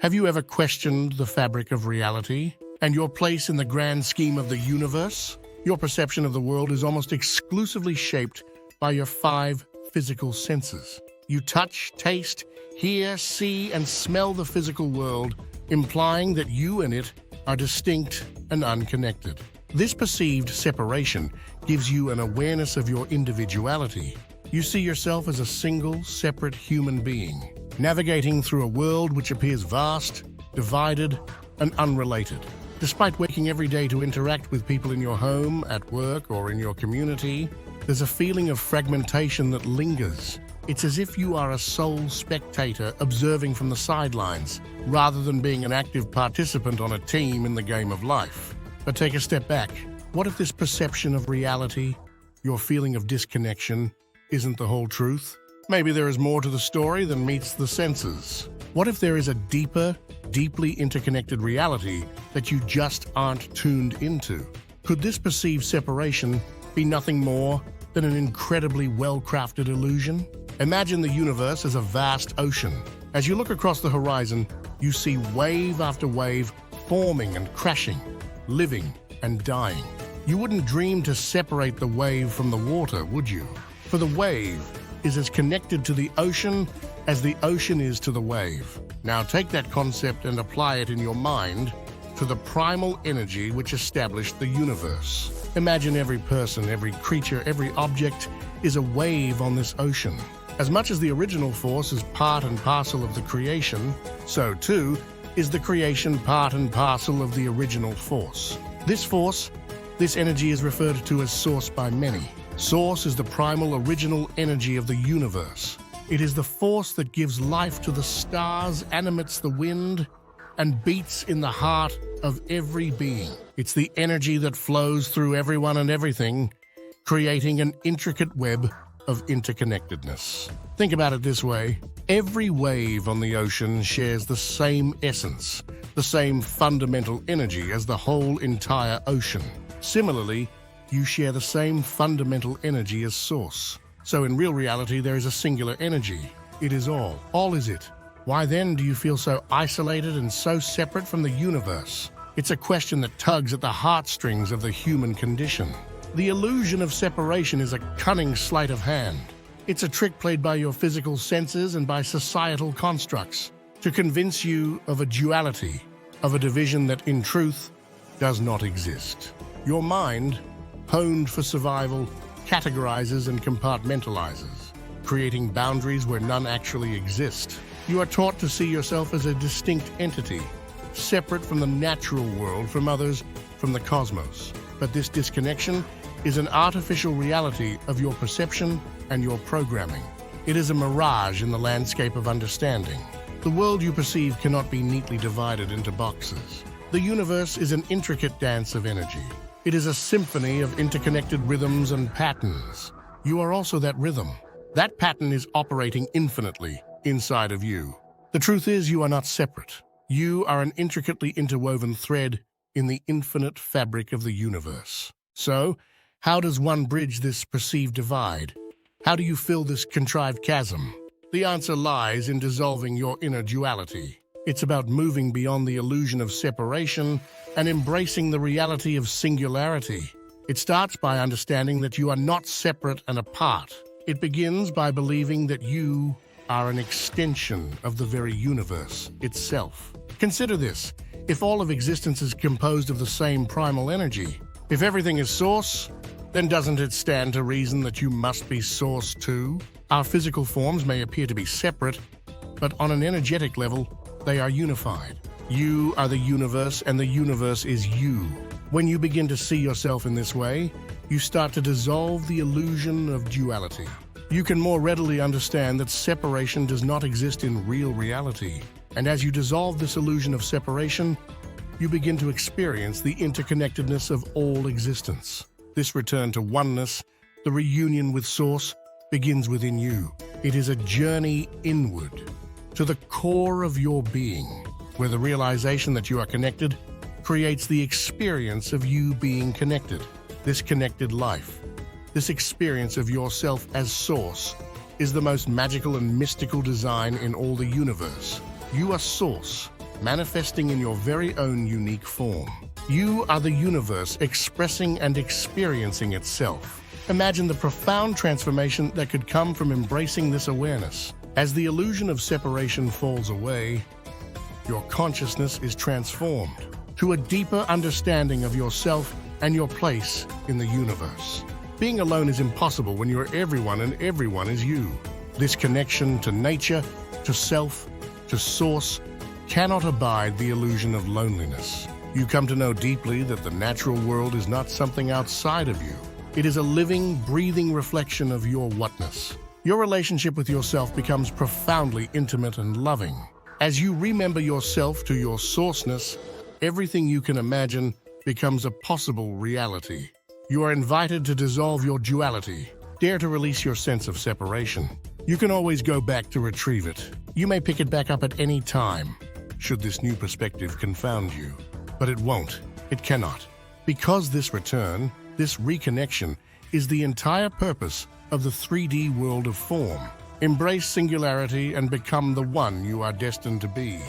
Have you ever questioned the fabric of reality and your place in the grand scheme of the universe? Your perception of the world is almost exclusively shaped by your 5 physical senses. You touch, taste, hear, see, and smell the physical world, implying that you and it are distinct and unconnected. This perceived separation gives you an awareness of your individuality. You see yourself as a single, separate human being, navigating through a world which appears vast, divided, and unrelated. Despite waking every day to interact with people in your home, at work, or in your community, there's a feeling of fragmentation that lingers. It's as if you are a sole spectator observing from the sidelines, rather than being an active participant on a team in the game of life. But take a step back. What if this perception of reality, your feeling of disconnection, isn't the whole truth? Maybe there is more to the story than meets the senses. What if there is a deeper, deeply interconnected reality that you just aren't tuned into? Could this perceived separation be nothing more than an incredibly well-crafted illusion? Imagine the universe as a vast ocean. As you look across the horizon, you see wave after wave forming and crashing, living and dying. You wouldn't dream to separate the wave from the water, would you? For the wave is as connected to the ocean as the ocean is to the wave. Now take that concept and apply it in your mind to the primal energy which established the universe. Imagine every person, every creature, every object is a wave on this ocean. As much as the original force is part and parcel of the creation, so too is the creation part and parcel of the original force. This energy is referred to as source by many. Source is the primal original energy of the universe. It is the force that gives life to the stars, animates the wind, and beats in the heart of every being. It's the energy that flows through everyone and everything, creating an intricate web of interconnectedness. Think about it this way. Every wave on the ocean shares the same essence, the same fundamental energy as the whole entire ocean. Similarly, you share the same fundamental energy as source. So in real reality, there is a singular energy. It is all. All is it. Why then do you feel so isolated and so separate from the universe? It's a question that tugs at the heartstrings of the human condition. The illusion of separation is a cunning sleight of hand. It's a trick played by your physical senses and by societal constructs to convince you of a duality, of a division that in truth does not exist. Your mind, honed for survival, categorizes and compartmentalizes, creating boundaries where none actually exist. You are taught to see yourself as a distinct entity, separate from the natural world, from others, from the cosmos. But this disconnection is an artificial reality of your perception and your programming. It is a mirage in the landscape of understanding. The world you perceive cannot be neatly divided into boxes. The universe is an intricate dance of energy. It is a symphony of interconnected rhythms and patterns. You are also that rhythm. That pattern is operating infinitely inside of you. The truth is, you are not separate. You are an intricately interwoven thread in the infinite fabric of the universe. So, how does one bridge this perceived divide? How do you fill this contrived chasm? The answer lies in dissolving your inner duality. It's about moving beyond the illusion of separation and embracing the reality of singularity. It starts by understanding that you are not separate and apart. It begins by believing that you are an extension of the very universe itself. Consider this. If all of existence is composed of the same primal energy, if everything is source, then doesn't it stand to reason that you must be source too? Our physical forms may appear to be separate, but on an energetic level, they are unified. You are the universe, and the universe is you. When you begin to see yourself in this way, you start to dissolve the illusion of duality. You can more readily understand that separation does not exist in real reality. And as you dissolve this illusion of separation, you begin to experience the interconnectedness of all existence. This return to oneness, the reunion with Source, begins within you. It is a journey inward, to the core of your being, where the realization that you are connected creates the experience of you being connected. This connected life, this experience of yourself as Source, is the most magical and mystical design in all the universe. You are Source, manifesting in your very own unique form. You are the universe expressing and experiencing itself. Imagine the profound transformation that could come from embracing this awareness. As the illusion of separation falls away, your consciousness is transformed to a deeper understanding of yourself and your place in the universe. Being alone is impossible when you're everyone and everyone is you. This connection to nature, to self, to source, cannot abide the illusion of loneliness. You come to know deeply that the natural world is not something outside of you. It is a living, breathing reflection of your whatness. Your relationship with yourself becomes profoundly intimate and loving. As you remember yourself to your sourceness, everything you can imagine becomes a possible reality. You are invited to dissolve your duality. Dare to release your sense of separation. You can always go back to retrieve it. You may pick it back up at any time, should this new perspective confound you. But it won't. It cannot. Because this return, this reconnection, is the entire purpose of the 3D world of form. Embrace singularity and become the one you are destined to be.